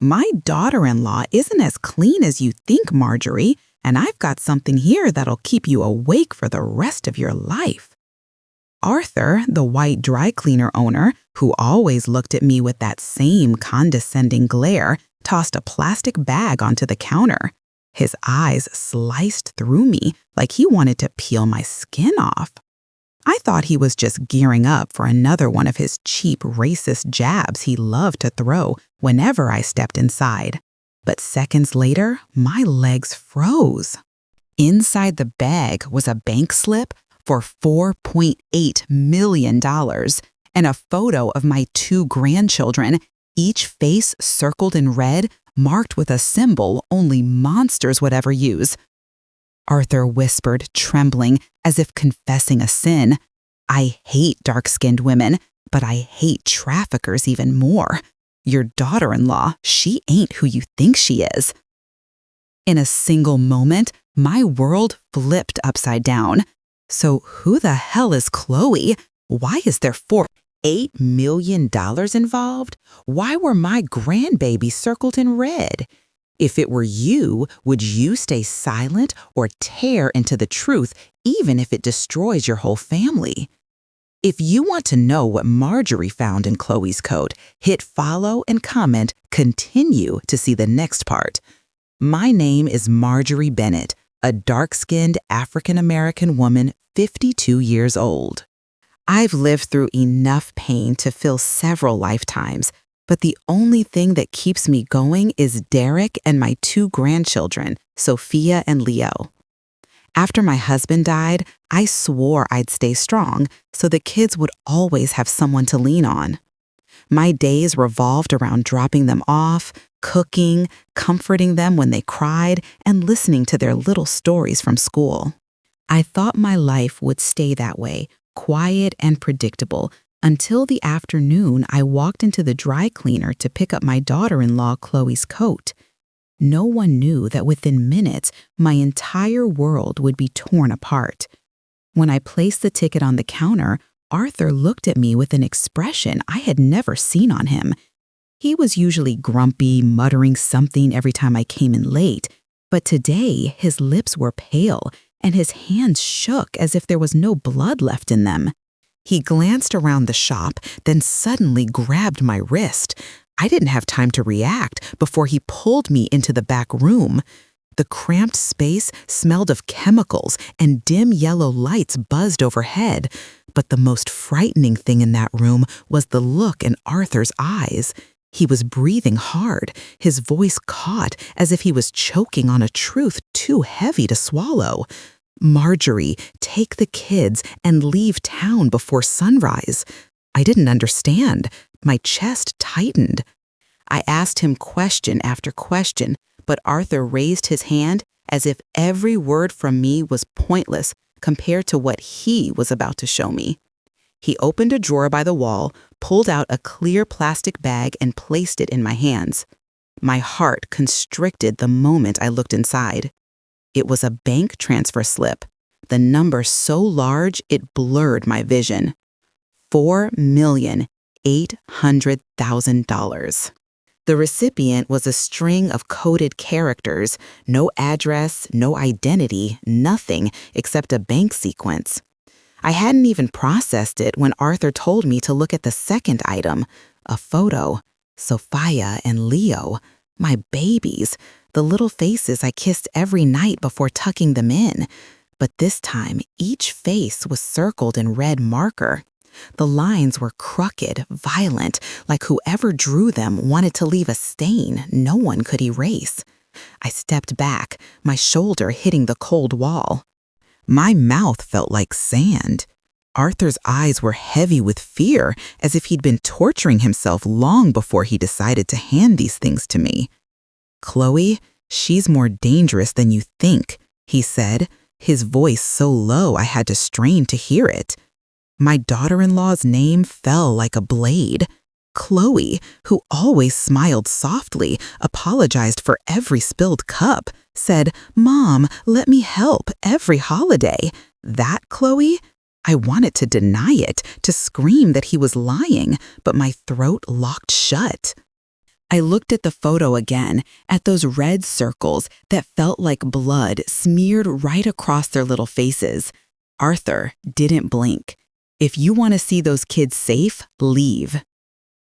My daughter-in-law isn't as clean as you think, Marjorie, and I've got something here that'll keep you awake for the rest of your life. Arthur, the white dry cleaner owner, who always looked at me with that same condescending glare, tossed a plastic bag onto the counter. His eyes sliced through me like he wanted to peel my skin off. I thought he was just gearing up for another one of his cheap racist jabs he loved to throw whenever I stepped inside. But seconds later, my legs froze. Inside the bag was a bank slip for $4.8 million and a photo of my 2 grandchildren, each face circled in red, marked with a symbol only monsters would ever use. Arthur whispered, trembling, as if confessing a sin. I hate dark-skinned women, but I hate traffickers even more. Your daughter-in-law, she ain't who you think she is. In a single moment, my world flipped upside down. So who the hell is Chloe? Why is there $8 million involved? Why were my grandbabies circled in red? If it were you, would you stay silent or tear into the truth even if it destroys your whole family? If you want to know what Marjorie found in Chloe's coat, hit follow and comment, continue to see the next part. My name is Marjorie Bennett, a dark-skinned African-American woman, 52 years old. I've lived through enough pain to fill several lifetimes, but the only thing that keeps me going is Derek and my 2 grandchildren, Sophia and Leo. After my husband died, I swore I'd stay strong so the kids would always have someone to lean on. My days revolved around dropping them off, cooking, comforting them when they cried, and listening to their little stories from school. I thought my life would stay that way, quiet and predictable, until the afternoon I walked into the dry cleaner to pick up my daughter-in-law Chloe's coat. No one knew that within minutes, my entire world would be torn apart. When I placed the ticket on the counter, Arthur looked at me with an expression I had never seen on him. He was usually grumpy, muttering something every time I came in late, but today his lips were pale and his hands shook as if there was no blood left in them. He glanced around the shop, then suddenly grabbed my wrist. I didn't have time to react before he pulled me into the back room. The cramped space smelled of chemicals and dim yellow lights buzzed overhead. But the most frightening thing in that room was the look in Arthur's eyes. He was breathing hard, his voice caught as if he was choking on a truth too heavy to swallow. Marjorie, take the kids and leave town before sunrise. I didn't understand. My chest tightened. I asked him question after question, but Arthur raised his hand as if every word from me was pointless compared to what he was about to show me. He opened a drawer by the wall, pulled out a clear plastic bag, and placed it in my hands. My heart constricted the moment I looked inside. It was a bank transfer slip, the number so large it blurred my vision. $4,800,000. The recipient was a string of coded characters, no address, no identity, nothing except a bank sequence. I hadn't even processed it when Arthur told me to look at the second item, a photo. Sophia and Leo, my babies, the little faces I kissed every night before tucking them in. But this time, each face was circled in red marker. The lines were crooked, violent, like whoever drew them wanted to leave a stain no one could erase. I stepped back, my shoulder hitting the cold wall. My mouth felt like sand. Arthur's eyes were heavy with fear, as if he'd been torturing himself long before he decided to hand these things to me. Chloe, she's more dangerous than you think, he said, his voice so low I had to strain to hear it. My daughter-in-law's name fell like a blade. Chloe, who always smiled softly, apologized for every spilled cup, said, "Mom, let me help every holiday." That Chloe? I wanted to deny it, to scream that he was lying, but my throat locked shut. I looked at the photo again, at those red circles that felt like blood smeared right across their little faces. Arthur didn't blink. If you want to see those kids safe, leave.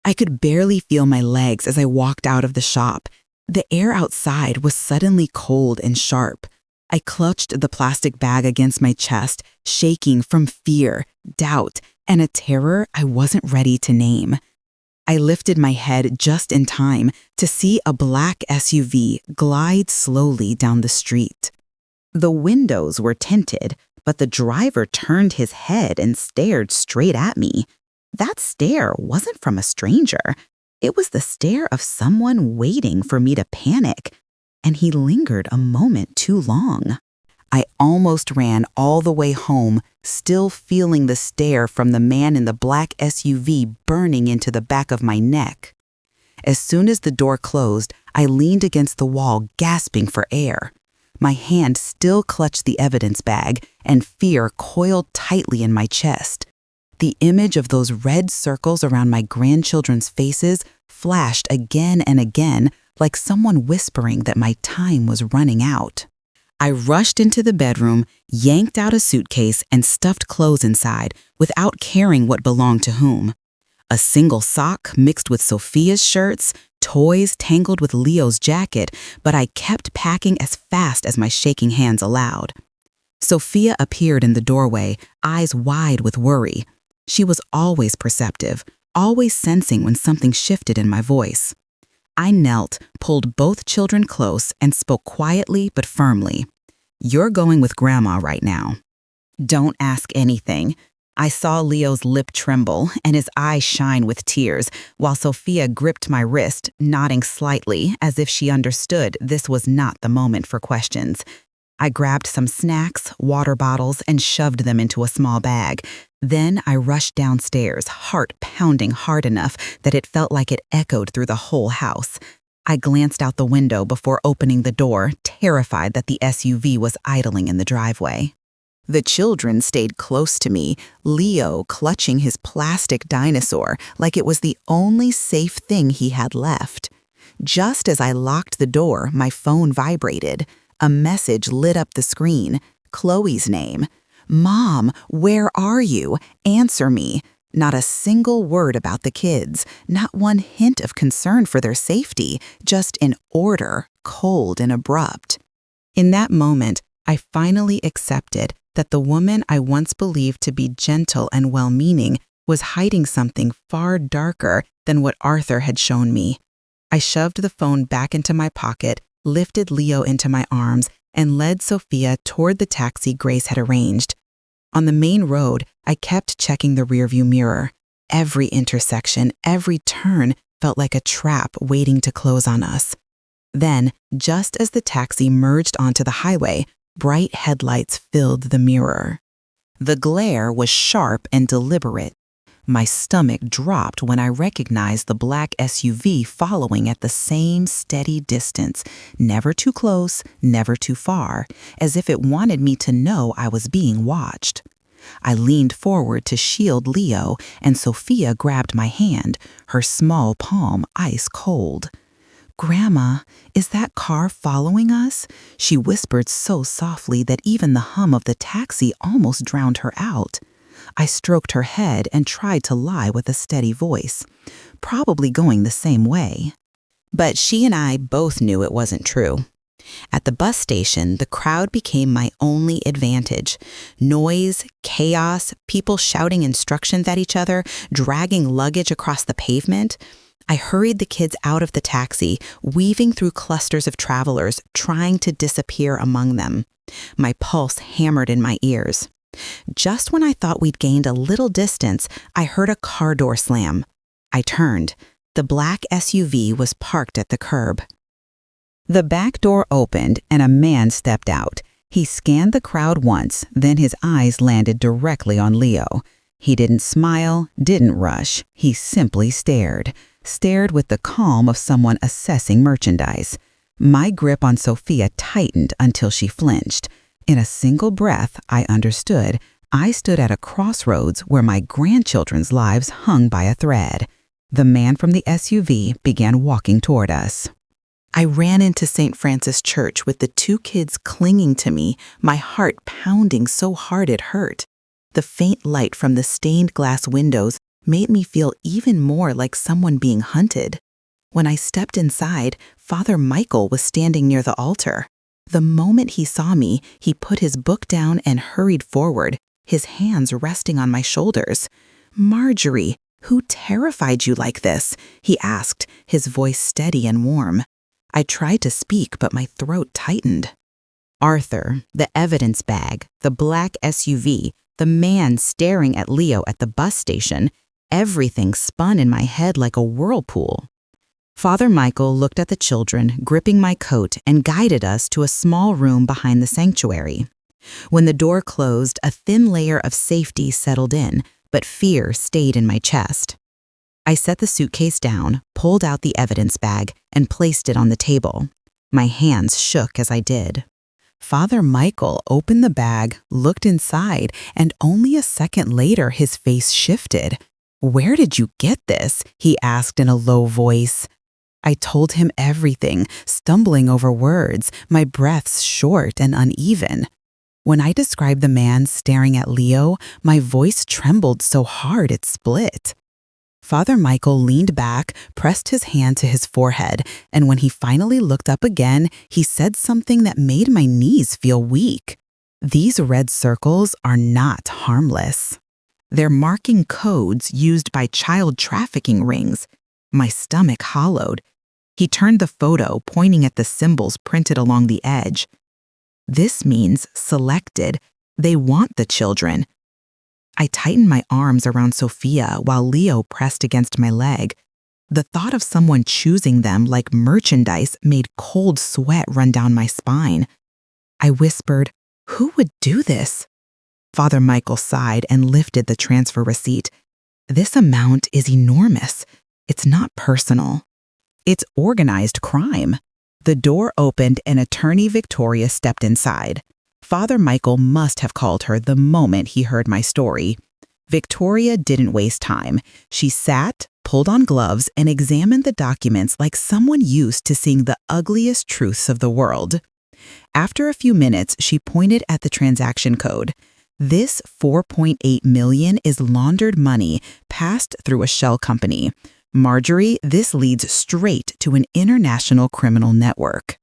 I could barely feel my legs as I walked out of the shop. The air outside was suddenly cold and sharp. I clutched the plastic bag against my chest, shaking from fear, doubt, and a terror I wasn't ready to name. I lifted my head just in time to see a black SUV glide slowly down the street. The windows were tinted, but the driver turned his head and stared straight at me. That stare wasn't from a stranger. It was the stare of someone waiting for me to panic, and he lingered a moment too long. I almost ran all the way home, still feeling the stare from the man in the black SUV burning into the back of my neck. As soon as the door closed, I leaned against the wall, gasping for air. My hand still clutched the evidence bag, and fear coiled tightly in my chest. The image of those red circles around my grandchildren's faces flashed again and again, like someone whispering that my time was running out. I rushed into the bedroom, yanked out a suitcase, and stuffed clothes inside without caring what belonged to whom. A single sock mixed with Sophia's shirts, toys tangled with Leo's jacket, but I kept packing as fast as my shaking hands allowed. Sophia appeared in the doorway, eyes wide with worry. She was always perceptive, always sensing when something shifted in my voice. I knelt, pulled both children close, and spoke quietly but firmly. "You're going with Grandma right now. Don't ask anything." I saw Leo's lip tremble and his eyes shine with tears, while Sophia gripped my wrist, nodding slightly as if she understood this was not the moment for questions. I grabbed some snacks, water bottles, and shoved them into a small bag. Then I rushed downstairs, heart pounding hard enough that it felt like it echoed through the whole house. I glanced out the window before opening the door, terrified that the SUV was idling in the driveway. The children stayed close to me, Leo clutching his plastic dinosaur like it was the only safe thing he had left. Just as I locked the door, my phone vibrated. A message lit up the screen, Chloe's name. "Mom, where are you? Answer me." Not a single word about the kids, not one hint of concern for their safety, just an order, cold and abrupt. In that moment, I finally accepted that the woman I once believed to be gentle and well-meaning was hiding something far darker than what Arthur had shown me. I shoved the phone back into my pocket, lifted Leo into my arms, and led Sophia toward the taxi Grace had arranged. On the main road, I kept checking the rearview mirror. Every intersection, every turn felt like a trap waiting to close on us. Then, just as the taxi merged onto the highway, bright headlights filled the mirror. The glare was sharp and deliberate. My stomach dropped when I recognized the black SUV following at the same steady distance, never too close, never too far, as if it wanted me to know I was being watched. I leaned forward to shield Leo, and Sophia grabbed my hand, her small palm ice cold. "Grandma, is that car following us?" She whispered so softly that even the hum of the taxi almost drowned her out. I stroked her head and tried to lie with a steady voice, probably going the same way. But she and I both knew it wasn't true. At the bus station, the crowd became my only advantage. Noise, chaos, people shouting instructions at each other, dragging luggage across the pavement. I hurried the kids out of the taxi, weaving through clusters of travelers, trying to disappear among them. My pulse hammered in my ears. Just when I thought we'd gained a little distance, I heard a car door slam. I turned. The black SUV was parked at the curb. The back door opened and a man stepped out. He scanned the crowd once, then his eyes landed directly on Leo. He didn't smile, didn't rush. He simply stared with the calm of someone assessing merchandise. My grip on Sophia tightened until she flinched. In a single breath, I understood. I stood at a crossroads where my grandchildren's lives hung by a thread. The man from the SUV began walking toward us. I ran into St. Francis Church with the two kids clinging to me, my heart pounding so hard it hurt. The faint light from the stained glass windows made me feel even more like someone being hunted. When I stepped inside, Father Michael was standing near the altar. The moment he saw me, he put his book down and hurried forward, his hands resting on my shoulders. "Marjorie, who terrified you like this?" he asked, his voice steady and warm. I tried to speak, but my throat tightened. Arthur, the evidence bag, the black SUV, the man staring at Leo at the bus station, everything spun in my head like a whirlpool. Father Michael looked at the children, gripping my coat, and guided us to a small room behind the sanctuary. When the door closed, a thin layer of safety settled in, but fear stayed in my chest. I set the suitcase down, pulled out the evidence bag, and placed it on the table. My hands shook as I did. Father Michael opened the bag, looked inside, and only a second later his face shifted. "Where did you get this?" he asked in a low voice. I told him everything, stumbling over words, my breaths short and uneven. When I described the man staring at Leo, my voice trembled so hard it split. Father Michael leaned back, pressed his hand to his forehead, and when he finally looked up again, he said something that made my knees feel weak. "These red circles are not harmless. They're marking codes used by child trafficking rings." My stomach hollowed. He turned the photo, pointing at the symbols printed along the edge. "This means selected. They want the children." I tightened my arms around Sophia while Leo pressed against my leg. The thought of someone choosing them like merchandise made cold sweat run down my spine. I whispered, "Who would do this?" Father Michael sighed and lifted the transfer receipt. "This amount is enormous. It's not personal. It's organized crime." The door opened and Attorney Victoria stepped inside. Father Michael must have called her the moment he heard my story. Victoria didn't waste time. She sat, pulled on gloves, and examined the documents like someone used to seeing the ugliest truths of the world. After a few minutes, she pointed at the transaction code. "This $4.8 million is laundered money passed through a shell company. Marjorie, this leads straight to an international criminal network."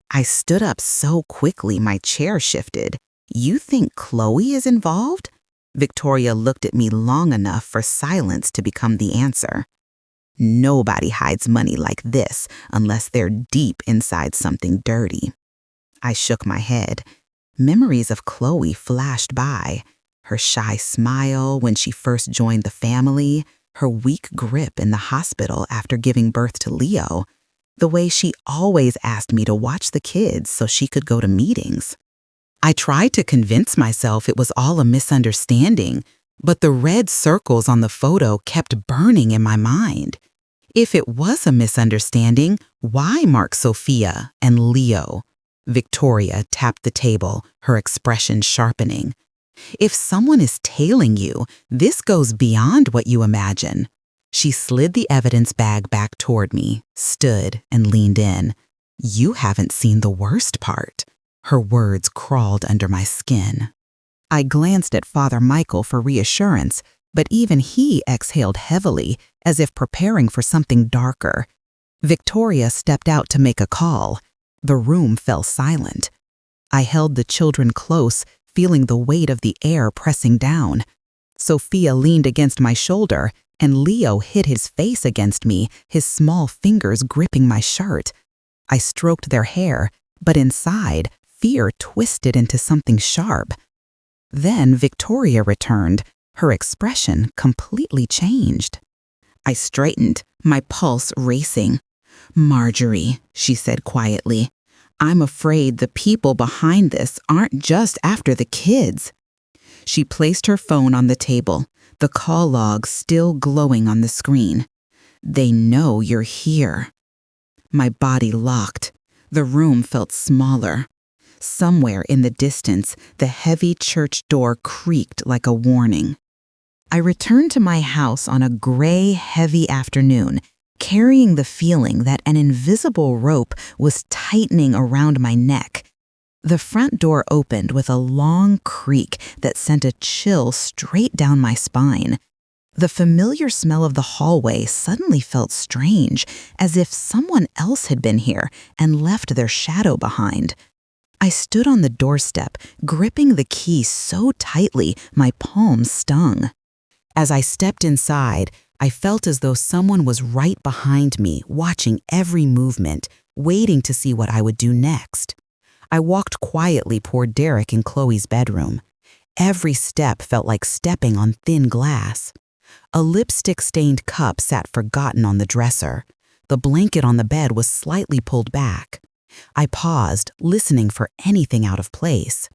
I stood up so quickly my chair shifted. "You think Chloe is involved?" Victoria looked at me long enough for silence to become the answer. "Nobody hides money like this unless they're deep inside something dirty." I shook my head. Memories of Chloe flashed by. Her shy smile when she first joined the family, her weak grip in the hospital after giving birth to Leo, the way she always asked me to watch the kids so she could go to meetings. I tried to convince myself it was all a misunderstanding, but the red circles on the photo kept burning in my mind. If it was a misunderstanding, why mark Sophia and Leo? Victoria tapped the table, her expression sharpening. "If someone is tailing you, this goes beyond what you imagine." She slid the evidence bag back toward me, stood, and leaned in. "You haven't seen the worst part." Her words crawled under my skin. I glanced at Father Michael for reassurance, but even he exhaled heavily, as if preparing for something darker. Victoria stepped out to make a call. The room fell silent. I held the children close, feeling the weight of the air pressing down. Sophia leaned against my shoulder, and Leo hid his face against me, his small fingers gripping my shirt. I stroked their hair, but inside, fear twisted into something sharp. Then Victoria returned, her expression completely changed. I straightened, my pulse racing. "Marjorie," she said quietly, "I'm afraid the people behind this aren't just after the kids." She placed her phone on the table, the call log still glowing on the screen. "They know you're here." My body locked. The room felt smaller. Somewhere in the distance, the heavy church door creaked like a warning. I returned to my house on a gray, heavy afternoon, carrying the feeling that an invisible rope was tightening around my neck. The front door opened with a long creak that sent a chill straight down my spine. The familiar smell of the hallway suddenly felt strange, as if someone else had been here and left their shadow behind. I stood on the doorstep, gripping the key so tightly my palms stung. As I stepped inside, I felt as though someone was right behind me, watching every movement, waiting to see what I would do next. I walked quietly toward Derek in Chloe's bedroom. Every step felt like stepping on thin glass. A lipstick-stained cup sat forgotten on the dresser. The blanket on the bed was slightly pulled back. I paused, listening for anything out of place.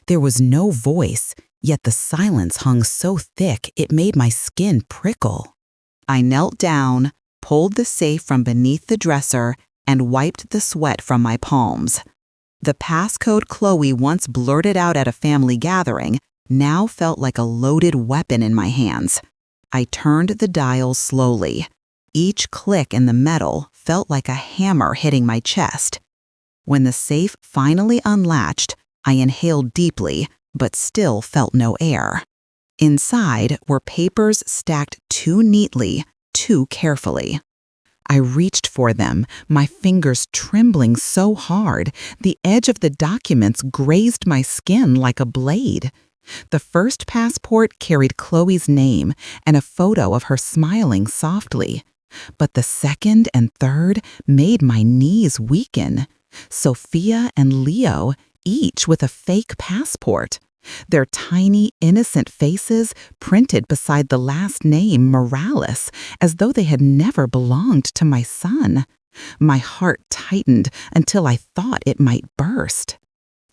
There was no voice, yet the silence hung so thick it made my skin prickle. I knelt down, pulled the safe from beneath the dresser, and wiped the sweat from my palms. The passcode Chloe once blurted out at a family gathering now felt like a loaded weapon in my hands. I turned the dials slowly. Each click in the metal felt like a hammer hitting my chest. When the safe finally unlatched, I inhaled deeply, but still felt no air. Inside were papers stacked too neatly, too carefully. I reached for them, my fingers trembling so hard, the edge of the documents grazed my skin like a blade. The first passport carried Chloe's name and a photo of her smiling softly. But the second and third made my knees weaken. Sophia and Leo, each with a fake passport. Their tiny, innocent faces printed beside the last name Morales, as though they had never belonged to my son. My heart tightened until I thought it might burst.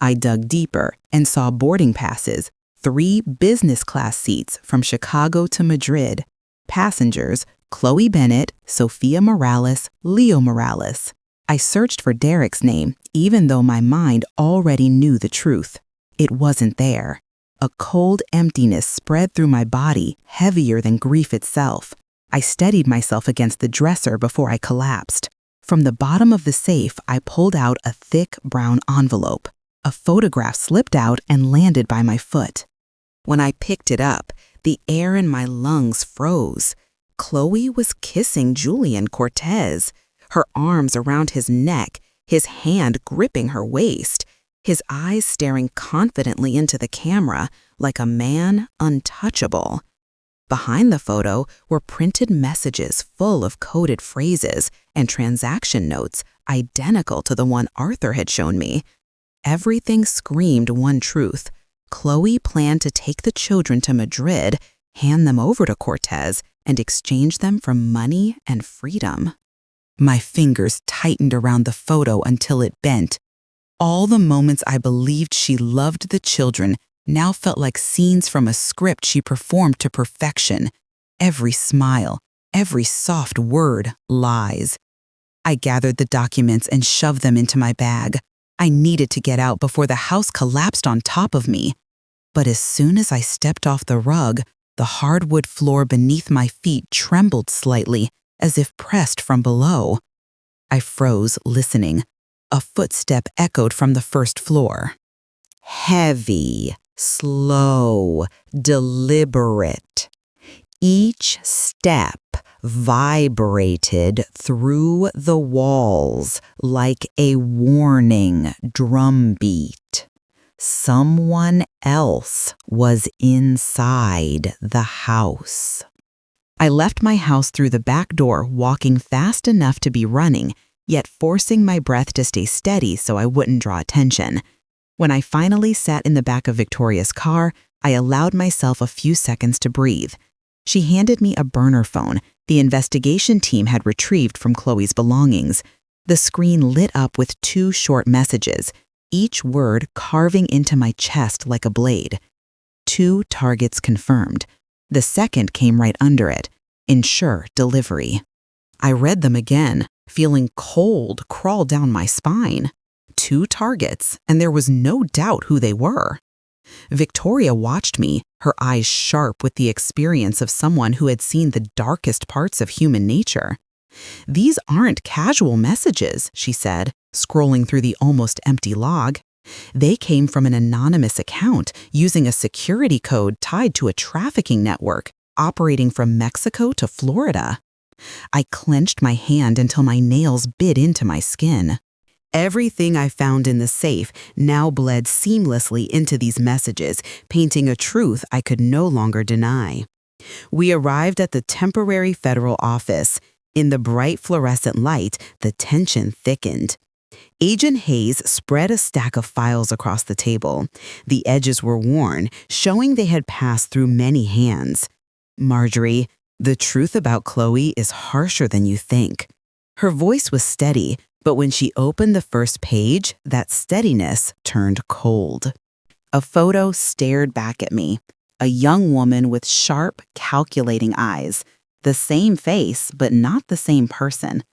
I dug deeper and saw boarding passes, 3 business-class seats from Chicago to Madrid. Passengers, Chloe Bennett, Sophia Morales, Leo Morales. I searched for Derek's name, even though my mind already knew the truth. It wasn't there. A cold emptiness spread through my body, heavier than grief itself. I steadied myself against the dresser before I collapsed. From the bottom of the safe, I pulled out a thick brown envelope. A photograph slipped out and landed by my foot. When I picked it up, the air in my lungs froze. Chloe was kissing Julian Cortez, her arms around his neck, his hand gripping her waist, his eyes staring confidently into the camera like a man untouchable. Behind the photo were printed messages full of coded phrases and transaction notes identical to the one Arthur had shown me. Everything screamed one truth. Chloe planned to take the children to Madrid, hand them over to Cortez, and exchange them for money and freedom. My fingers tightened around the photo until it bent. All the moments I believed she loved the children now felt like scenes from a script she performed to perfection. Every smile, every soft word, lies. I gathered the documents and shoved them into my bag. I needed to get out before the house collapsed on top of me. But as soon as I stepped off the rug, the hardwood floor beneath my feet trembled slightly, as if pressed from below. I froze, listening. A footstep echoed from the first floor. Heavy, slow, deliberate. Each step vibrated through the walls like a warning drumbeat. Someone else was inside the house. I left my house through the back door, walking fast enough to be running, yet forcing my breath to stay steady so I wouldn't draw attention. When I finally sat in the back of Victoria's car, I allowed myself a few seconds to breathe. She handed me a burner phone the investigation team had retrieved from Chloe's belongings. The screen lit up with 2 short messages, each word carving into my chest like a blade. 2 targets confirmed. The second came right under it. Ensure delivery. I read them again, feeling cold crawl down my spine. 2 targets, and there was no doubt who they were. Victoria watched me, her eyes sharp with the experience of someone who had seen the darkest parts of human nature. "These aren't casual messages," she said, scrolling through the almost empty log. "They came from an anonymous account using a security code tied to a trafficking network operating from Mexico to Florida." I clenched my hand until my nails bit into my skin. Everything I found in the safe now bled seamlessly into these messages, painting a truth I could no longer deny. We arrived at the temporary federal office. In the bright fluorescent light, the tension thickened. Agent Hayes spread a stack of files across the table. The edges were worn, showing they had passed through many hands. "Marjorie, the truth about Chloe is harsher than you think." Her voice was steady, but when she opened the first page, that steadiness turned cold. A photo stared back at me. A young woman with sharp, calculating eyes. The same face, but not the same person.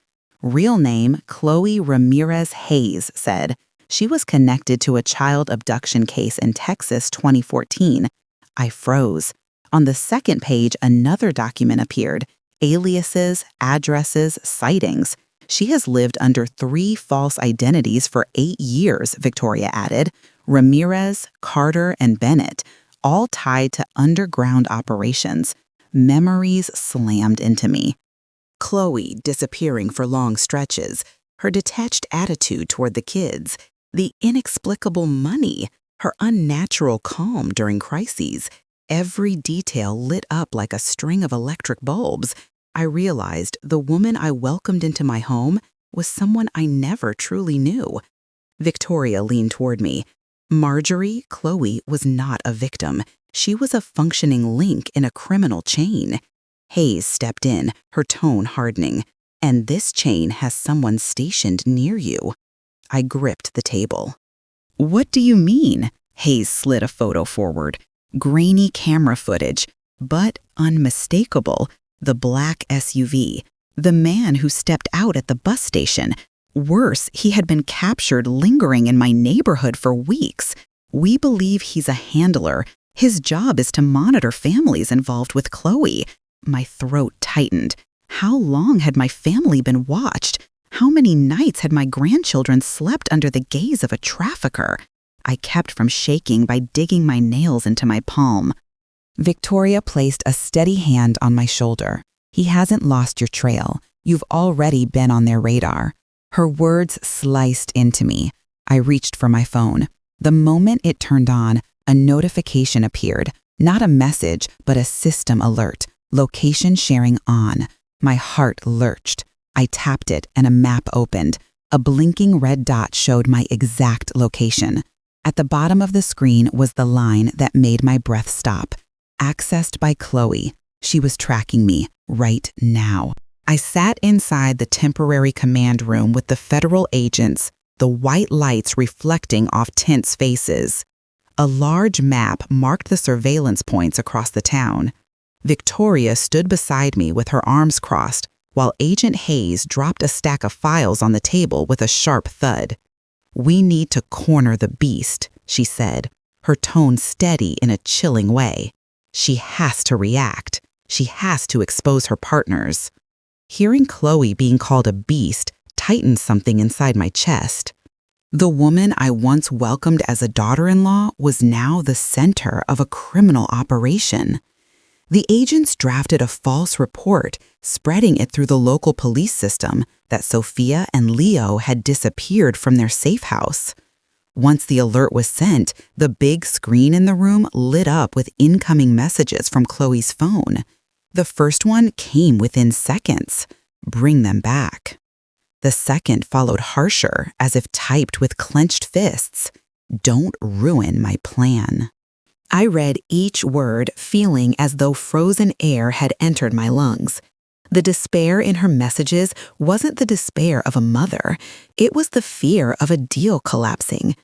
Real name, Chloe Ramirez Hayes said. She was connected to a child abduction case in Texas 2014. I froze. On the second page, another document appeared. Aliases, addresses, sightings. "She has lived under 3 false identities for 8 years, Victoria added. Ramirez, Carter, and Bennett, all tied to underground operations. Memories slammed into me. Chloe disappearing for long stretches, her detached attitude toward the kids, the inexplicable money, her unnatural calm during crises. Every detail lit up like a string of electric bulbs. I realized the woman I welcomed into my home was someone I never truly knew. Victoria leaned toward me. Marjorie, Chloe, was not a victim. She was a functioning link in a criminal chain. Hayes stepped in, her tone hardening. "And this chain has someone stationed near you." I gripped the table. "What do you mean?" Hayes slid a photo forward. Grainy camera footage, but unmistakable. The black SUV. The man who stepped out at the bus station. Worse, he had been captured lingering in my neighborhood for weeks. We believe he's a handler. His job is to monitor families involved with Chloe. My throat tightened. How long had my family been watched? How many nights had my grandchildren slept under the gaze of a trafficker? I kept from shaking by digging my nails into my palm. Victoria placed a steady hand on my shoulder. "He hasn't lost your trail. You've already been on their radar." Her words sliced into me. I reached for my phone. The moment it turned on, a notification appeared. Not a message, but a system alert. Location sharing on. My heart lurched. I tapped it and a map opened. A blinking red dot showed my exact location. At the bottom of the screen was the line that made my breath stop. Accessed by Chloe. She was tracking me right now. I sat inside the temporary command room with the federal agents, the white lights reflecting off tense faces. A large map marked the surveillance points across the town. Victoria stood beside me with her arms crossed, while Agent Hayes dropped a stack of files on the table with a sharp thud. "We need to corner the beast," she said, her tone steady in a chilling way. "She has to react. She has to expose her partners." Hearing Chloe being called a beast tightened something inside my chest. The woman I once welcomed as a daughter-in-law was now the center of a criminal operation. The agents drafted a false report, spreading it through the local police system that Sophia and Leo had disappeared from their safe house. Once the alert was sent, the big screen in the room lit up with incoming messages from Chloe's phone. The first one came within seconds. "Bring them back." The second followed harsher, as if typed with clenched fists. "Don't ruin my plan." I read each word, feeling as though frozen air had entered my lungs. The despair in her messages wasn't the despair of a mother. It was the fear of a deal collapsing.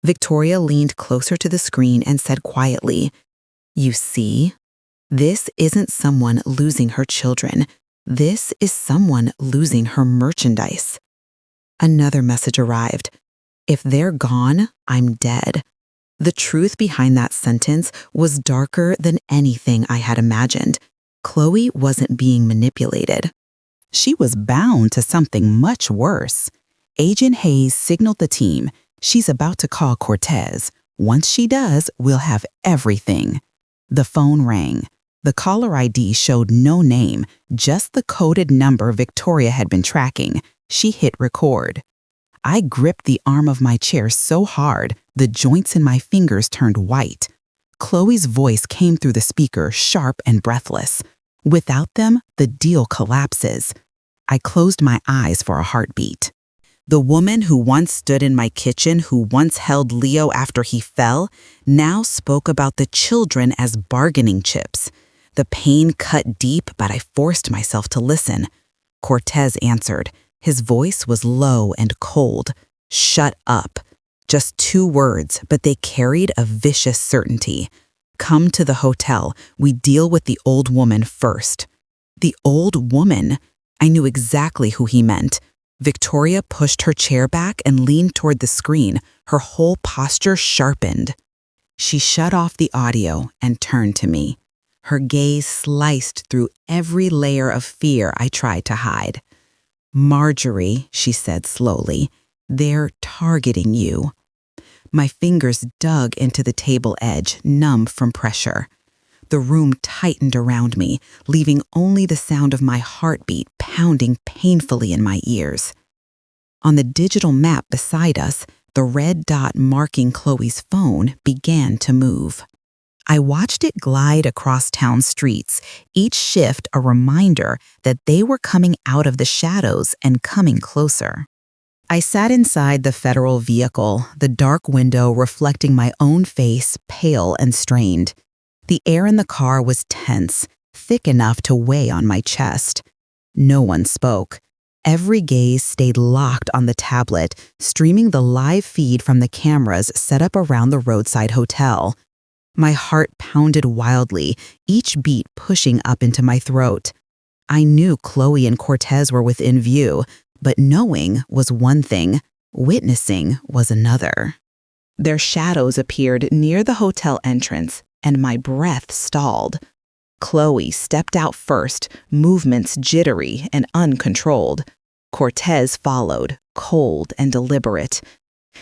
Victoria leaned closer to the screen and said quietly, "You see? This isn't someone losing her children. This is someone losing her merchandise." Another message arrived. "If they're gone, I'm dead." The truth behind that sentence was darker than anything I had imagined. Chloe wasn't being manipulated. She was bound to something much worse. Agent Hayes signaled the team, "She's about to call Cortez. Once she does, we'll have everything." The phone rang. The caller ID showed no name, just the coded number Victoria had been tracking. She hit record. I gripped the arm of my chair so hard, the joints in my fingers turned white. Chloe's voice came through the speaker, sharp and breathless. "Without them, the deal collapses." I closed my eyes for a heartbeat. The woman who once stood in my kitchen, who once held Leo after he fell, now spoke about the children as bargaining chips. The pain cut deep, but I forced myself to listen. Cortez answered. His voice was low and cold. "Shut up." Just 2 words, but they carried a vicious certainty. "Come to the hotel. We deal with the old woman first." The old woman? I knew exactly who he meant. Victoria pushed her chair back and leaned toward the screen, her whole posture sharpened. She shut off the audio and turned to me. Her gaze sliced through every layer of fear I tried to hide. "Marjorie," she said slowly, "they're targeting you." My fingers dug into the table edge, numb from pressure. The room tightened around me, leaving only the sound of my heartbeat pounding painfully in my ears. On the digital map beside us, the red dot marking Chloe's phone began to move. I watched it glide across town streets, each shift a reminder that they were coming out of the shadows and coming closer. I sat inside the federal vehicle, the dark window reflecting my own face, pale and strained. The air in the car was tense, thick enough to weigh on my chest. No one spoke. Every gaze stayed locked on the tablet, streaming the live feed from the cameras set up around the roadside hotel. My heart pounded wildly, each beat pushing up into my throat. I knew Chloe and Cortez were within view, but knowing was one thing, witnessing was another. Their shadows appeared near the hotel entrance, and my breath stalled. Chloe stepped out first, movements jittery and uncontrolled. Cortez followed, cold and deliberate.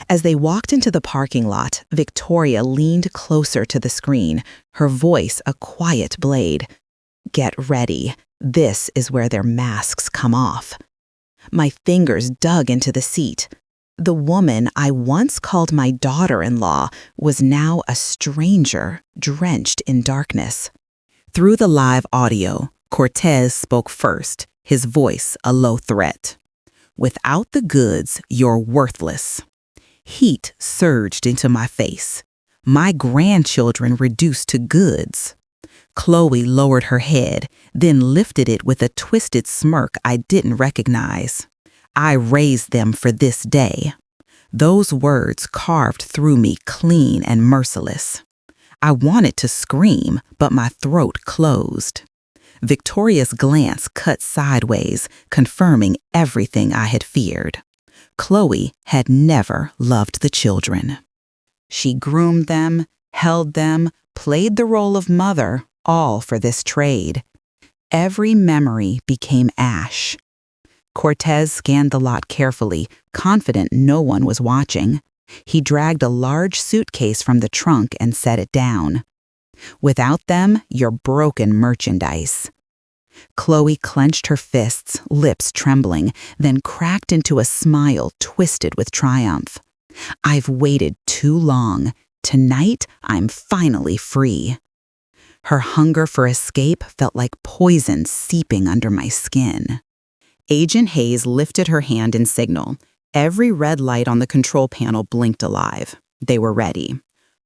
As they walked into the parking lot, Victoria leaned closer to the screen, her voice a quiet blade. "Get ready. This is where their masks come off." My fingers dug into the seat. The woman I once called my daughter-in-law was now a stranger, drenched in darkness. Through the live audio, Cortez spoke first, his voice a low threat. "Without the goods, you're worthless." Heat surged into my face. My grandchildren reduced to goods. Chloe lowered her head, then lifted it with a twisted smirk I didn't recognize. "I raised them for this day." Those words carved through me clean and merciless. I wanted to scream, but my throat closed. Victoria's glance cut sideways, confirming everything I had feared. Chloe had never loved the children. She groomed them, held them, played the role of mother, all for this trade. Every memory became ash. Cortez scanned the lot carefully, confident no one was watching. He dragged a large suitcase from the trunk and set it down. "Without them, you're broken merchandise." Chloe clenched her fists, lips trembling, then cracked into a smile twisted with triumph. "I've waited too long. Tonight, I'm finally free." Her hunger for escape felt like poison seeping under my skin. Agent Hayes lifted her hand in signal. Every red light on the control panel blinked alive. They were ready.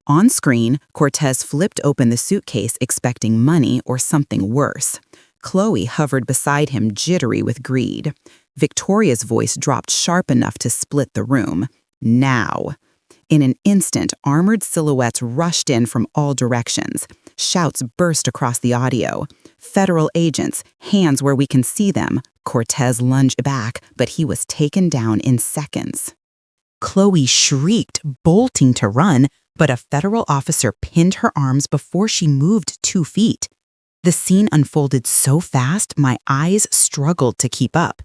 On screen, Cortez flipped open the suitcase expecting money or something worse. Chloe hovered beside him, jittery with greed. Victoria's voice dropped sharp enough to split the room. "Now." In an instant, armored silhouettes rushed in from all directions. Shouts burst across the audio. "Federal agents, hands where we can see them." Cortez lunged back, but he was taken down in seconds. Chloe shrieked, bolting to run, but a federal officer pinned her arms before she moved 2 feet. The scene unfolded so fast, my eyes struggled to keep up.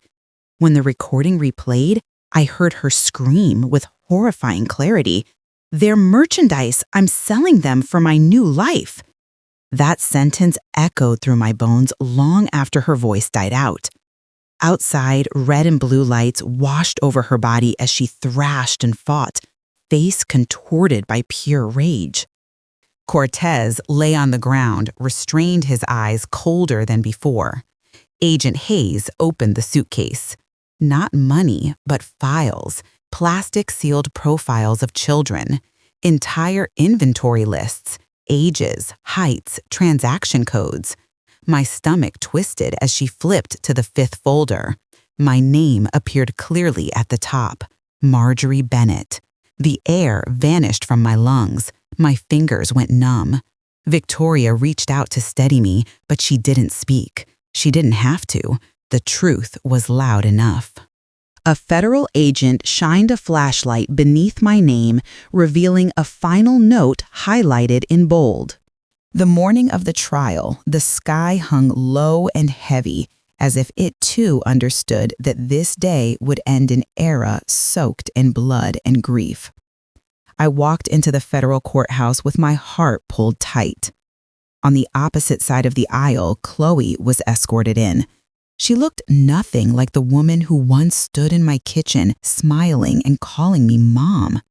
When the recording replayed, I heard her scream with horrifying clarity, "They're merchandise. I'm selling them for my new life." That sentence echoed through my bones long after her voice died out. Outside, red and blue lights washed over her body as she thrashed and fought, face contorted by pure rage. Cortez lay on the ground, restrained, his eyes colder than before. Agent Hayes opened the suitcase. Not money, but files, plastic-sealed profiles of children, entire inventory lists, ages, heights, transaction codes. My stomach twisted as she flipped to the 5th folder. My name appeared clearly at the top, Marjorie Bennett. The air vanished from my lungs. My fingers went numb. Victoria reached out to steady me, but she didn't speak. She didn't have to. The truth was loud enough. A federal agent shined a flashlight beneath my name, revealing a final note highlighted in bold. The morning of the trial, the sky hung low and heavy, as if it too understood that this day would end an era soaked in blood and grief. I walked into the federal courthouse with my heart pulled tight. On the opposite side of the aisle, Chloe was escorted in. She looked nothing like the woman who once stood in my kitchen, smiling and calling me Mom.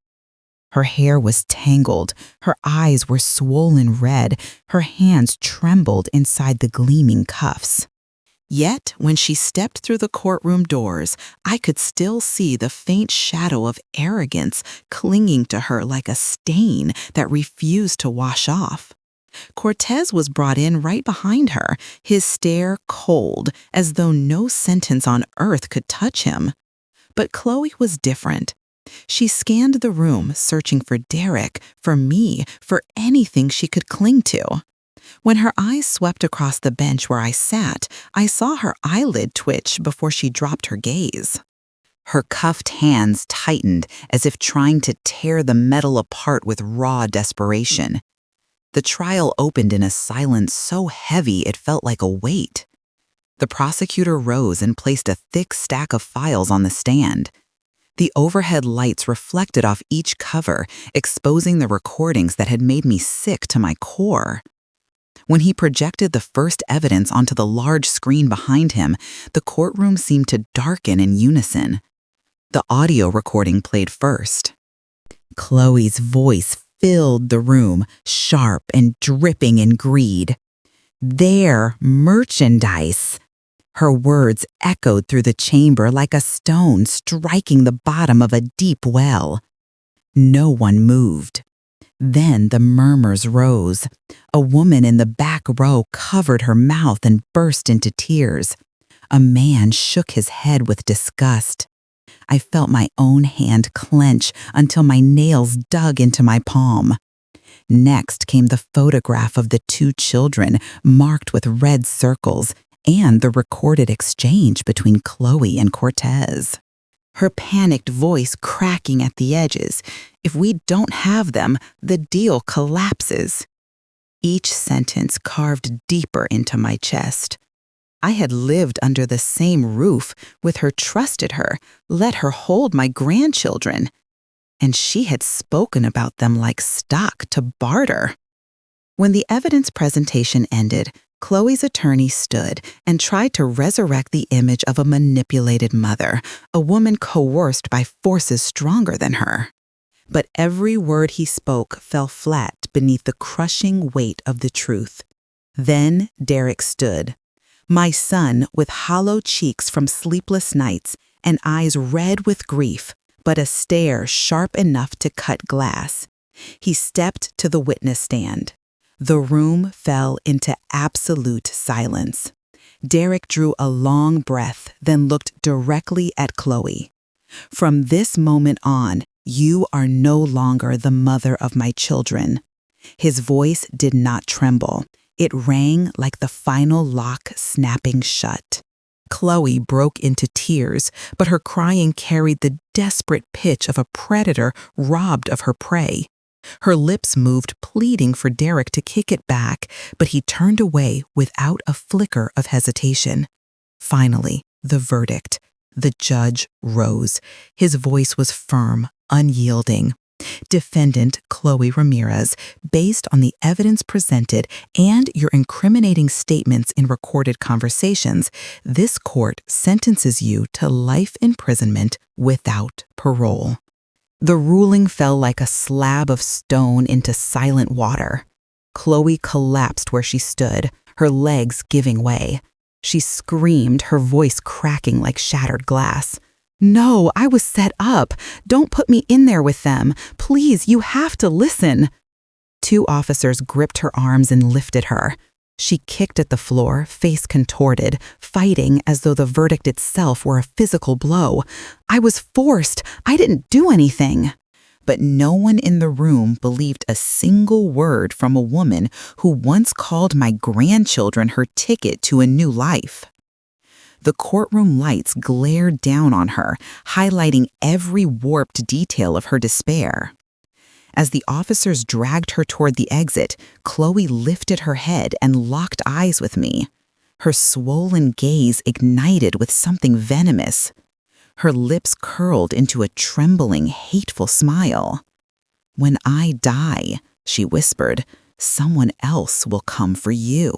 Her hair was tangled, her eyes were swollen red, her hands trembled inside the gleaming cuffs. Yet, when she stepped through the courtroom doors, I could still see the faint shadow of arrogance clinging to her like a stain that refused to wash off. Cortez was brought in right behind her, his stare cold, as though no sentence on earth could touch him. But Chloe was different. She scanned the room, searching for Derek, for me, for anything she could cling to. When her eyes swept across the bench where I sat, I saw her eyelid twitch before she dropped her gaze. Her cuffed hands tightened as if trying to tear the metal apart with raw desperation. The trial opened in a silence so heavy it felt like a weight. The prosecutor rose and placed a thick stack of files on the stand. The overhead lights reflected off each cover, exposing the recordings that had made me sick to my core. When he projected the first evidence onto the large screen behind him, the courtroom seemed to darken in unison. The audio recording played first. Chloe's voice filled the room, sharp and dripping in greed. "Their merchandise." Her words echoed through the chamber like a stone striking the bottom of a deep well. No one moved. Then the murmurs rose. A woman in the back row covered her mouth and burst into tears. A man shook his head with disgust. I felt my own hand clench until my nails dug into my palm. Next came the photograph of the 2 children, marked with red circles, and the recorded exchange between Chloe and Cortez. Her panicked voice cracking at the edges. "If we don't have them, the deal collapses." Each sentence carved deeper into my chest. I had lived under the same roof with her, trusted her, let her hold my grandchildren. And she had spoken about them like stock to barter. When the evidence presentation ended, Chloe's attorney stood and tried to resurrect the image of a manipulated mother, a woman coerced by forces stronger than her. But every word he spoke fell flat beneath the crushing weight of the truth. Then Derek stood. My son, with hollow cheeks from sleepless nights and eyes red with grief, but a stare sharp enough to cut glass. He stepped to the witness stand. The room fell into absolute silence. Derek drew a long breath, then looked directly at Chloe. "From this moment on, you are no longer the mother of my children." His voice did not tremble. It rang like the final lock snapping shut. Chloe broke into tears, but her crying carried the desperate pitch of a predator robbed of her prey. Her lips moved, pleading for Derek to kick it back, but he turned away without a flicker of hesitation. Finally, the verdict. The judge rose. His voice was firm, unyielding. Defendant Chloe Ramirez, based on the evidence presented and your incriminating statements in recorded conversations, this court sentences you to life imprisonment without parole. The ruling fell like a slab of stone into silent water. Chloe collapsed where she stood, her legs giving way. She screamed, her voice cracking like shattered glass. "No, I was set up. Don't put me in there with them. Please, you have to listen." Two officers gripped her arms and lifted her. She kicked at the floor, face contorted, fighting as though the verdict itself were a physical blow. "I was forced. I didn't do anything." But no one in the room believed a single word from a woman who once called my grandchildren her ticket to a new life. The courtroom lights glared down on her, highlighting every warped detail of her despair. As the officers dragged her toward the exit, Chloe lifted her head and locked eyes with me. Her swollen gaze ignited with something venomous. Her lips curled into a trembling, hateful smile. "When I die," she whispered, "someone else will come for you."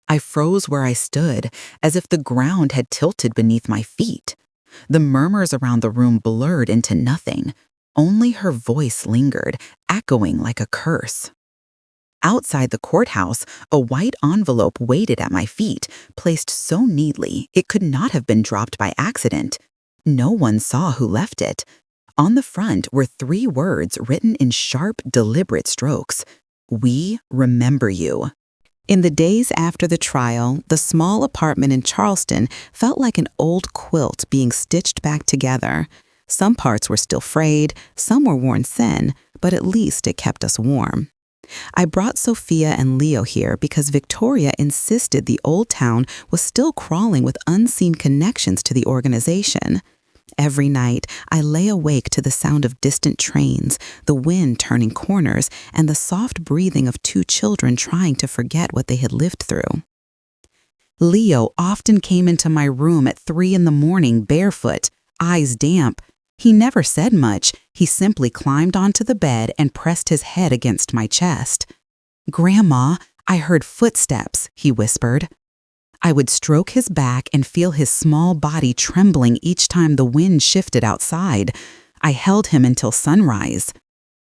I froze where I stood, as if the ground had tilted beneath my feet. The murmurs around the room blurred into nothing. Only her voice lingered, echoing like a curse. Outside the courthouse, a white envelope waited at my feet, placed so neatly it could not have been dropped by accident. No one saw who left it. On the front were 3 words written in sharp, deliberate strokes. "We remember you." In the days after the trial, the small apartment in Charleston felt like an old quilt being stitched back together. Some parts were still frayed, some were worn thin, but at least it kept us warm. I brought Sophia and Leo here because Victoria insisted the old town was still crawling with unseen connections to the organization. Every night, I lay awake to the sound of distant trains, the wind turning corners, and the soft breathing of 2 children trying to forget what they had lived through. Leo often came into my room at 3 in the morning barefoot, eyes damp. He never said much. He simply climbed onto the bed and pressed his head against my chest. "Grandma, I heard footsteps," he whispered. I would stroke his back and feel his small body trembling each time the wind shifted outside. I held him until sunrise.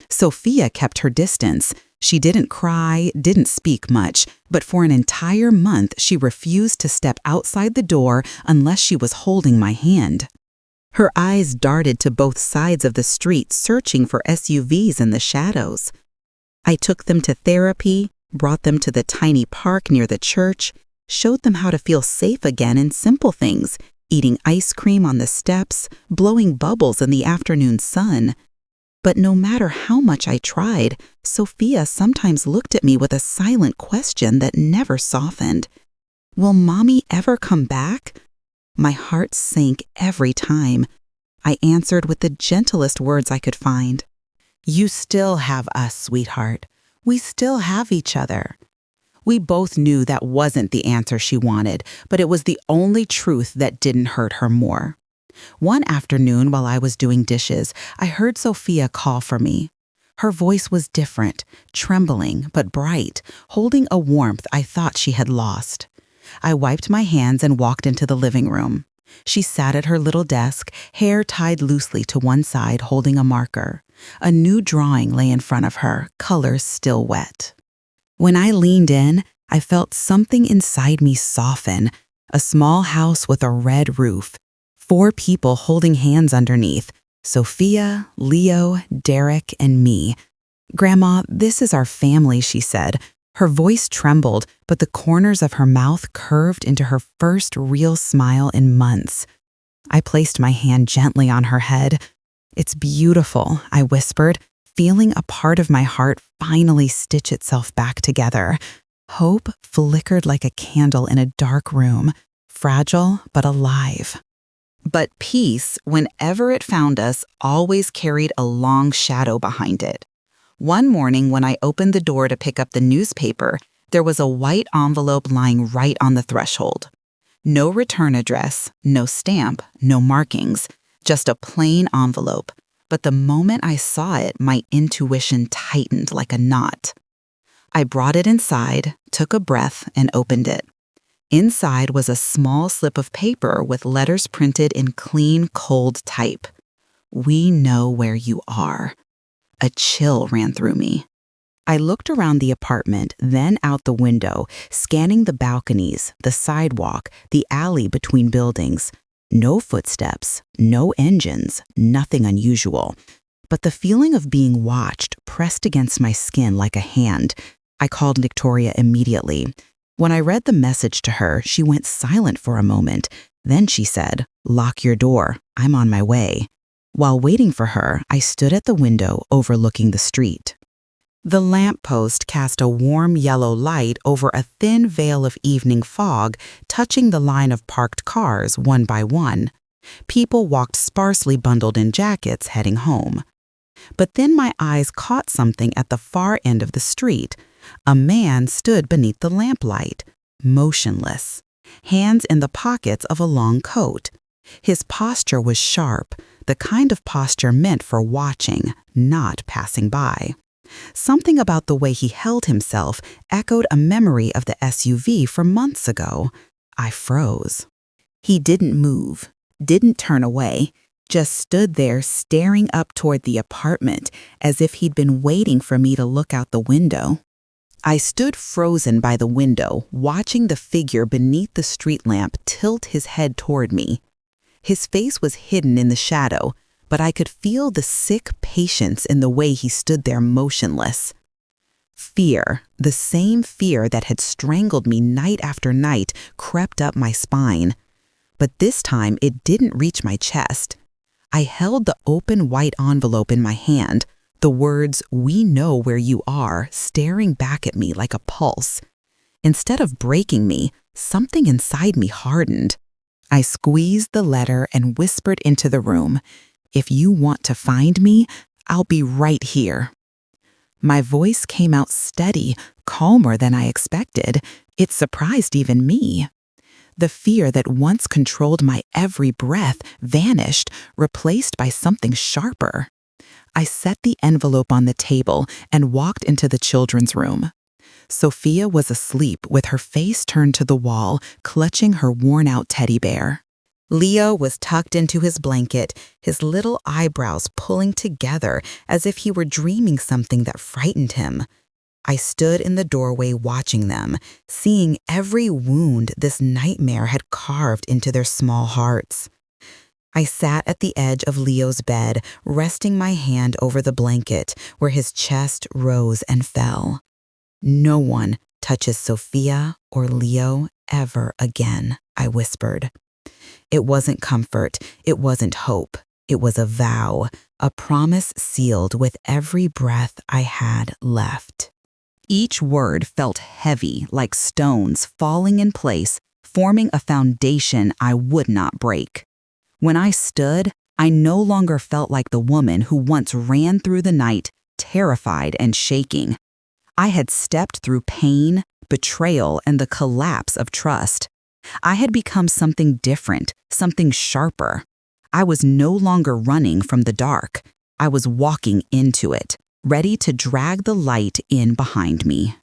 Sophia kept her distance. She didn't cry, didn't speak much, but for an entire month she refused to step outside the door unless she was holding my hand. Her eyes darted to both sides of the street, searching for SUVs in the shadows. I took them to therapy, brought them to the tiny park near the church, showed them how to feel safe again in simple things, eating ice cream on the steps, blowing bubbles in the afternoon sun. But no matter how much I tried, Sophia sometimes looked at me with a silent question that never softened. "Will Mommy ever come back?" My heart sank every time. I answered with the gentlest words I could find. "You still have us, sweetheart. We still have each other." We both knew that wasn't the answer she wanted, but it was the only truth that didn't hurt her more. One afternoon while I was doing dishes, I heard Sophia call for me. Her voice was different, trembling but bright, holding a warmth I thought she had lost. I wiped my hands and walked into the living room. She sat at her little desk, hair tied loosely to one side, holding a marker. A new drawing lay in front of her, colors still wet. When I leaned in, I felt something inside me soften. A small house with a red roof. 4 people holding hands underneath. Sophia, Leo, Derek, and me. "Grandma, this is our family," she said. Her voice trembled, but the corners of her mouth curved into her first real smile in months. I placed my hand gently on her head. "It's beautiful," I whispered, feeling a part of my heart finally stitch itself back together. Hope flickered like a candle in a dark room, fragile but alive. But peace, whenever it found us, always carried a long shadow behind it. One morning when I opened the door to pick up the newspaper, there was a white envelope lying right on the threshold. No return address, no stamp, no markings, just a plain envelope. But the moment I saw it, my intuition tightened like a knot. I brought it inside, took a breath, and opened it. Inside was a small slip of paper with letters printed in clean, cold type. "We know where you are." A chill ran through me. I looked around the apartment, then out the window, scanning the balconies, the sidewalk, the alley between buildings. No footsteps, no engines, nothing unusual. But the feeling of being watched pressed against my skin like a hand. I called Victoria immediately. When I read the message to her, she went silent for a moment. Then she said, "Lock your door. I'm on my way." While waiting for her, I stood at the window overlooking the street. The lamppost cast a warm yellow light over a thin veil of evening fog, touching the line of parked cars one by one. People walked sparsely bundled in jackets heading home. But then my eyes caught something at the far end of the street. A man stood beneath the lamplight, motionless, hands in the pockets of a long coat. His posture was sharp, the kind of posture meant for watching, not passing by. Something about the way he held himself echoed a memory of the SUV from months ago. I froze. He didn't move, didn't turn away, just stood there staring up toward the apartment as if he'd been waiting for me to look out the window. I stood frozen by the window, watching the figure beneath the street lamp tilt his head toward me. His face was hidden in the shadow, but I could feel the sick patience in the way he stood there motionless. Fear, the same fear that had strangled me night after night, crept up my spine. But this time it didn't reach my chest. I held the open white envelope in my hand, the words, "We know where you are," staring back at me like a pulse. Instead of breaking me, something inside me hardened. I squeezed the letter and whispered into the room, "If you want to find me, I'll be right here." My voice came out steady, calmer than I expected. It surprised even me. The fear that once controlled my every breath vanished, replaced by something sharper. I set the envelope on the table and walked into the children's room. Sophia was asleep with her face turned to the wall, clutching her worn-out teddy bear. Leo was tucked into his blanket, his little eyebrows pulling together as if he were dreaming something that frightened him. I stood in the doorway watching them, seeing every wound this nightmare had carved into their small hearts. I sat at the edge of Leo's bed, resting my hand over the blanket where his chest rose and fell. "No one touches Sophia or Leo ever again," I whispered. It wasn't comfort, it wasn't hope. It was a vow, a promise sealed with every breath I had left. Each word felt heavy, like stones falling in place, forming a foundation I would not break. When I stood, I no longer felt like the woman who once ran through the night, terrified and shaking. I had stepped through pain, betrayal, and the collapse of trust. I had become something different, something sharper. I was no longer running from the dark. I was walking into it, ready to drag the light in behind me.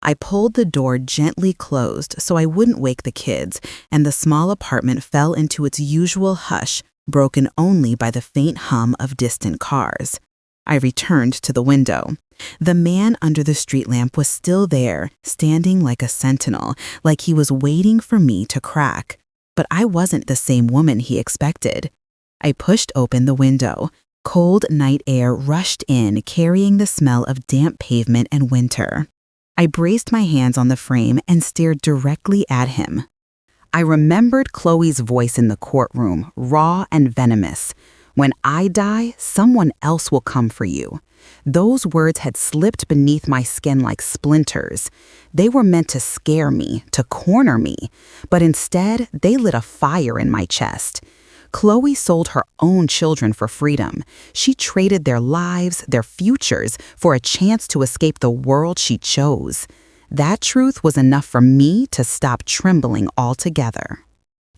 I pulled the door gently closed so I wouldn't wake the kids, and the small apartment fell into its usual hush, broken only by the faint hum of distant cars. I returned to the window. The man under the street lamp was still there, standing like a sentinel, like he was waiting for me to crack. But I wasn't the same woman he expected. I pushed open the window. Cold night air rushed in, carrying the smell of damp pavement and winter. I braced my hands on the frame and stared directly at him. I remembered Chloe's voice in the courtroom, raw and venomous. "When I die, someone else will come for you." Those words had slipped beneath my skin like splinters. They were meant to scare me, to corner me, but instead they lit a fire in my chest. Chloe sold her own children for freedom. She traded their lives, their futures, for a chance to escape the world she chose. That truth was enough for me to stop trembling altogether.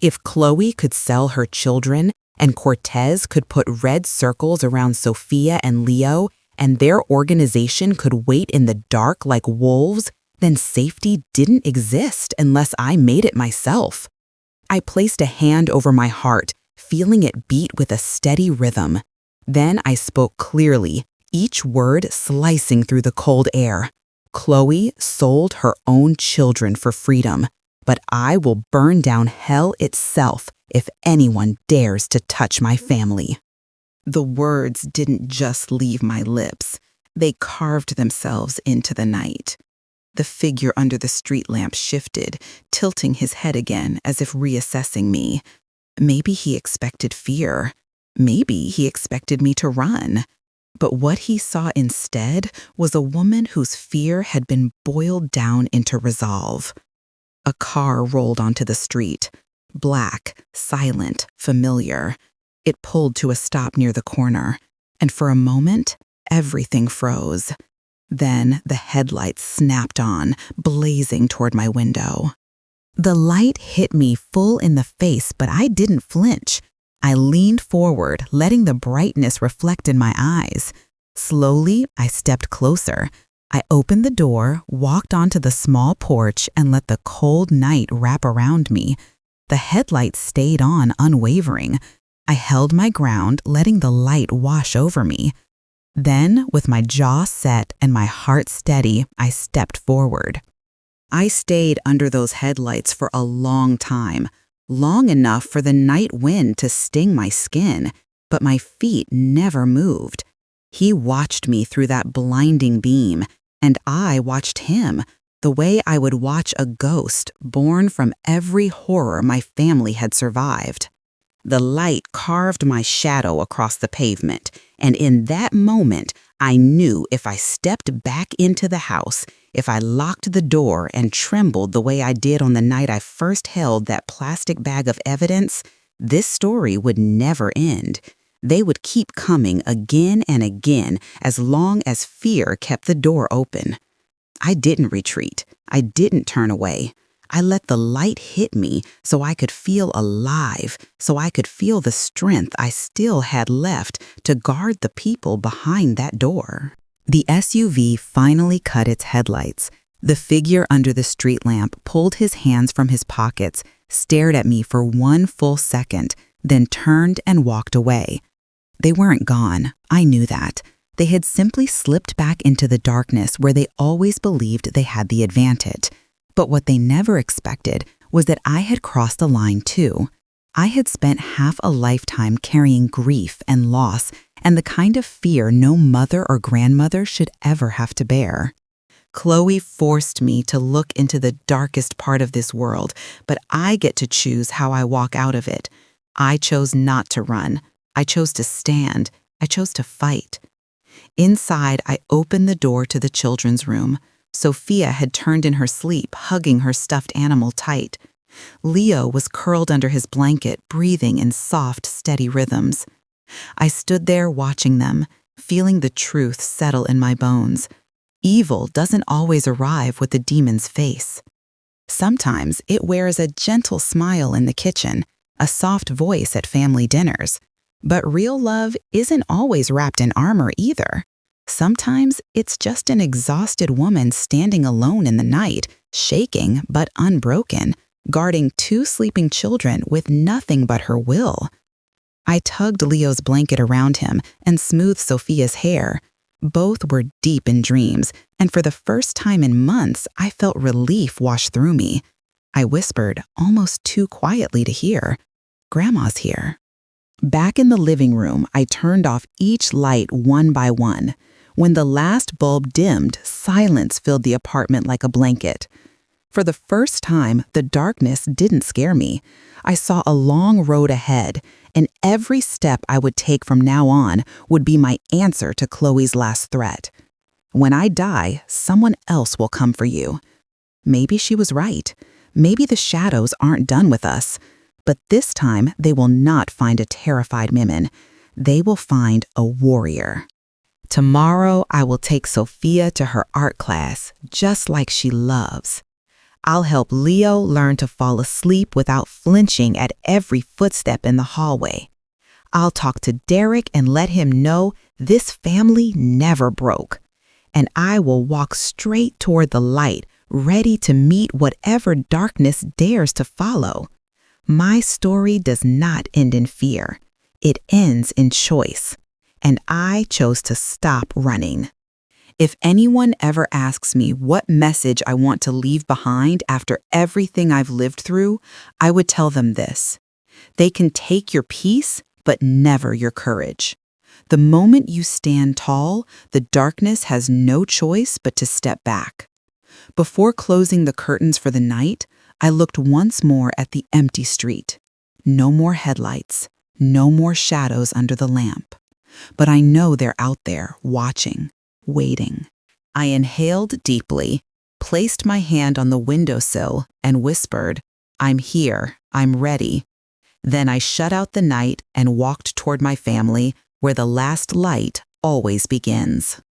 If Chloe could sell her children, and Cortez could put red circles around Sophia and Leo, and their organization could wait in the dark like wolves, then safety didn't exist unless I made it myself. I placed a hand over my heart, feeling it beat with a steady rhythm. Then I spoke clearly, each word slicing through the cold air. Chloe sold her own children for freedom, but I will burn down hell itself if anyone dares to touch my family. The words didn't just leave my lips. They carved themselves into the night. The figure under the street lamp shifted, tilting his head again as if reassessing me. Maybe he expected fear. Maybe he expected me to run. But what he saw instead was a woman whose fear had been boiled down into resolve. A car rolled onto the street. Black, silent, familiar. It pulled to a stop near the corner, and for a moment, everything froze. Then the headlights snapped on, blazing toward my window. The light hit me full in the face, but I didn't flinch. I leaned forward, letting the brightness reflect in my eyes. Slowly, I stepped closer. I opened the door, walked onto the small porch, and let the cold night wrap around me. The headlights stayed on, unwavering. I held my ground, letting the light wash over me. Then, with my jaw set and my heart steady, I stepped forward. I stayed under those headlights for a long time, long enough for the night wind to sting my skin, but my feet never moved. He watched me through that blinding beam, and I watched him, the way I would watch a ghost born from every horror my family had survived. The light carved my shadow across the pavement, and in that moment, I knew if I stepped back into the house, if I locked the door and trembled the way I did on the night I first held that plastic bag of evidence, this story would never end. They would keep coming again and again as long as fear kept the door open. I didn't retreat. I didn't turn away. I let the light hit me so I could feel alive, so I could feel the strength I still had left to guard the people behind that door. The SUV finally cut its headlights. The figure under the street lamp pulled his hands from his pockets, stared at me for one full second, then turned and walked away. They weren't gone. I knew that. They had simply slipped back into the darkness where they always believed they had the advantage. But what they never expected was that I had crossed the line too. I had spent half a lifetime carrying grief and loss and the kind of fear no mother or grandmother should ever have to bear. Chloe forced me to look into the darkest part of this world, but I get to choose how I walk out of it. I chose not to run. I chose to stand. I chose to fight. Inside, I opened the door to the children's room. Sophia had turned in her sleep, hugging her stuffed animal tight. Leo was curled under his blanket, breathing in soft, steady rhythms. I stood there watching them, feeling the truth settle in my bones. Evil doesn't always arrive with the demon's face. Sometimes it wears a gentle smile in the kitchen, a soft voice at family dinners. But real love isn't always wrapped in armor either. Sometimes it's just an exhausted woman standing alone in the night, shaking but unbroken, guarding two sleeping children with nothing but her will. I tugged Leo's blanket around him and smoothed Sophia's hair. Both were deep in dreams, and for the first time in months, I felt relief wash through me. I whispered, almost too quietly to hear, "Grandma's here." Back in the living room, I turned off each light one by one. When the last bulb dimmed, silence filled the apartment like a blanket. For the first time, the darkness didn't scare me. I saw a long road ahead, and every step I would take from now on would be my answer to Chloe's last threat. When I die, someone else will come for you. Maybe she was right. Maybe the shadows aren't done with us. But this time, they will not find a terrified Mimin. They will find a warrior. Tomorrow, I will take Sophia to her art class, just like she loves. I'll help Leo learn to fall asleep without flinching at every footstep in the hallway. I'll talk to Derek and let him know this family never broke. And I will walk straight toward the light, ready to meet whatever darkness dares to follow. My story does not end in fear. It ends in choice. And I chose to stop running. If anyone ever asks me what message I want to leave behind after everything I've lived through, I would tell them this. They can take your peace, but never your courage. The moment you stand tall, the darkness has no choice but to step back. Before closing the curtains for the night, I looked once more at the empty street. No more headlights, no more shadows under the lamp. But I know they're out there, watching, waiting. I inhaled deeply, placed my hand on the windowsill, and whispered, "I'm here, I'm ready." Then I shut out the night and walked toward my family, where the last light always begins.